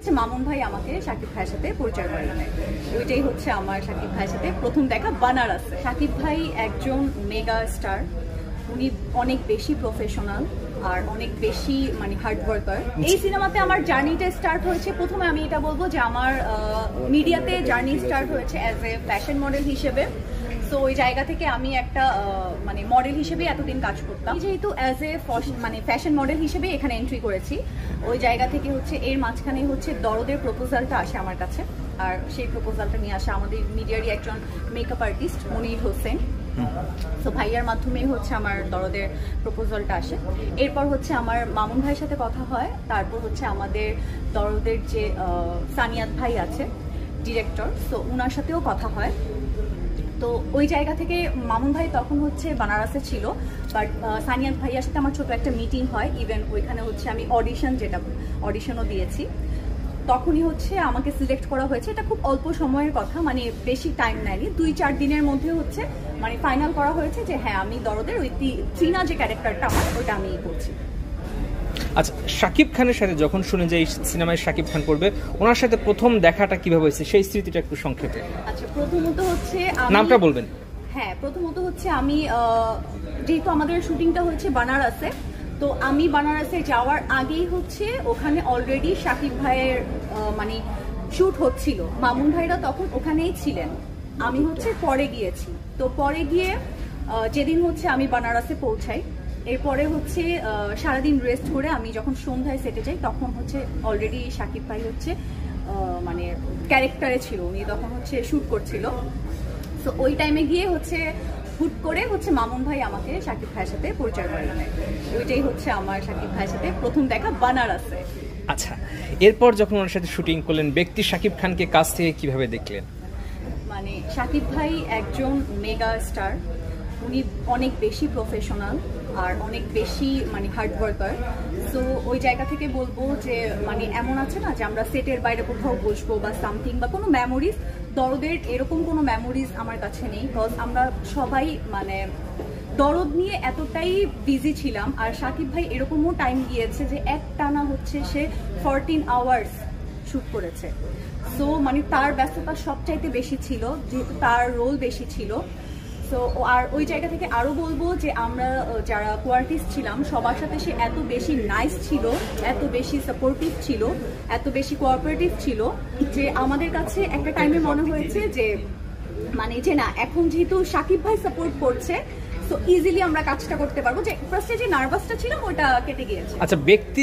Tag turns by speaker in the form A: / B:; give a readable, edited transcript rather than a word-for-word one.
A: হচ্ছে মামুন ভাই আমাকে শাকিব ভাইয়ের সাথে পরিচয় করে দেয়। ওইটাই হচ্ছে আমার শাকিব ভাইয়ের সাথে প্রথম দেখা বানারসে। শাকিব ভাই একজন মেগা স্টার, উনি অনেক বেশি প্রফেশনাল আর অনেক বেশি মানে হার্ড ওয়ার্কার। এই সিনেমাতে আমার জার্নিটা স্টার্ট হয়েছে, প্রথমে আমি এটা বলবো যে আমার মিডিয়াতে জার্নি স্টার্ট হয়েছে অ্যাজ এ ফ্যাশন মডেল হিসেবে। সো ওই জায়গা থেকে আমি একটা মানে মডেল হিসেবে এতদিন কাজ করতাম, যেহেতু অ্যাজ এ মানে ফ্যাশন মডেল হিসেবে এখানে এন্ট্রি করেছি। ওই জায়গা থেকে হচ্ছে এর মাঝখানে হচ্ছে দরদের প্রপোজালটা আসে আমার কাছে, আর সেই প্রপোজালটা নিয়ে আসে আমাদের মিডিয়ারই একজন মেকআপ আর্টিস্ট মনির হোসেন। তো ভাইয়ার মাধ্যমেই হচ্ছে আমার দরদের প্রপোজালটা আসে। এরপর হচ্ছে আমার মামুন ভাইয়ের সাথে কথা হয়, তারপর হচ্ছে আমাদের দরদের যে সানিয়াত ভাই আছে ডিরেক্টর, তো ওনার সাথেও কথা হয়। তো ওই জায়গা থেকে মামুন ভাই তখন হচ্ছে বানারসে ছিল, বাট সানিয়াত ভাইয়ার সাথে আমার ছোট একটা মিটিং হয়। ইভেন ওইখানে হচ্ছে আমি অডিশনও দিয়েছি। তখনই হচ্ছে আমাকে সিলেক্ট করা হয়েছে। এটা খুব অল্প সময়ের কথা, মানে বেশি টাইম নেয়নি, 2-4 দিনের মধ্যে হচ্ছে মানে ফাইনাল করা হয়েছে যে হ্যাঁ আমি দরদের ওই চীনা যে ক্যারেক্টারটা আমার ওইটা আমি করছি।
B: আচ্ছা, শাকিব খানের সাথে যখন শুনে যে এই সিনেমায় শাকিব খান করবে, ওনার সাথে প্রথম দেখাটা কিভাবে হয়েছে সেই স্মৃতিটা একটু সংক্ষেপে।
A: আচ্ছা, প্রথমত হচ্ছে
B: নামটা বলবেন।
A: হ্যাঁ, প্রথমত হচ্ছে আমি যেহেতু আমাদের শুটিংটা হচ্ছে বানারসে, তো আমি বানারসে যাওয়ার আগেই হচ্ছে ওখানে অলরেডি শাকিব ভাইয়ের মানে শুট হচ্ছিল। মামুন ভাইরা তখন ওখানেই ছিলেন, আমি হচ্ছে পরে গিয়েছি। তো পরে গিয়ে যেদিন হচ্ছে আমি বানারসে পৌঁছাই, এরপরে হচ্ছে সারাদিন রেস্ট করে আমি যখন সন্ধ্যায় সেটে যাই, তখন হচ্ছে অলরেডি শাকিব ভাই হচ্ছে মানে ক্যারেক্টারে ছিল, উনি তখন হচ্ছে শুট করছিল। তো ওই টাইমে গিয়ে হচ্ছে হুট করে হচ্ছে মামুন ভাই আমাকে শাকিব ভাইয়ের সাথে পরিচয় করে দেয়। ওইটাই হচ্ছে আমার শাকিব ভাইয়ের সাথে প্রথম দেখা বানারসে।
B: আচ্ছা, এরপর যখন ওনার সাথে শুটিং করলেন, ব্যক্তি শাকিব খানকে কাছ থেকে কিভাবে দেখলেন?
A: মানে শাকিব ভাই একজন মেগা স্টার, উনি অনেক বেশি প্রফেশনাল আর অনেক বেশি মানে হার্ড ওয়ার্কার। সো ওই জায়গা থেকে বলবো যে মানে এমন আছে না যে আমরা সেটের বাইরে কোথাও বসবো বা সামথিং বা কোনো মেমোরিজ, দরদের এরকম কোনো মেমোরিজ আমার কাছে নেই। বিকজ আমরা সবাই মানে দরদ নিয়ে এতটাই বিজি ছিলাম, আর শাকিব ভাই এরকমও টাইম গিয়েছে যে একটানা হচ্ছে সে 14 আওয়ার্স শুট করেছে। সো মানে তার ব্যস্ততা সবচাইতে বেশি ছিল, যেহেতু তার রোল বেশি ছিল। সো আর ওই জায়গা থেকে আরও বলবো যে আমরা যারা কোয়ার্টিস্ট ছিলাম সবার সাথে সে এত বেশি নাইস ছিল, এত বেশি সাপোর্টিভ ছিল, এত বেশি কোঅপারেটিভ ছিল যে আমাদের কাছে একটা টাইমে মনে হয়েছে যে মানে যে না, এখন যেহেতু শাকিব ভাই সাপোর্ট করছে সো ইজিলি আমরা কাজটা করতে পারবো। যে ফার্স্টে যে নার্ভাসটা ছিল ওটা কেটে গিয়েছে।
B: আচ্ছা, ব্যক্তি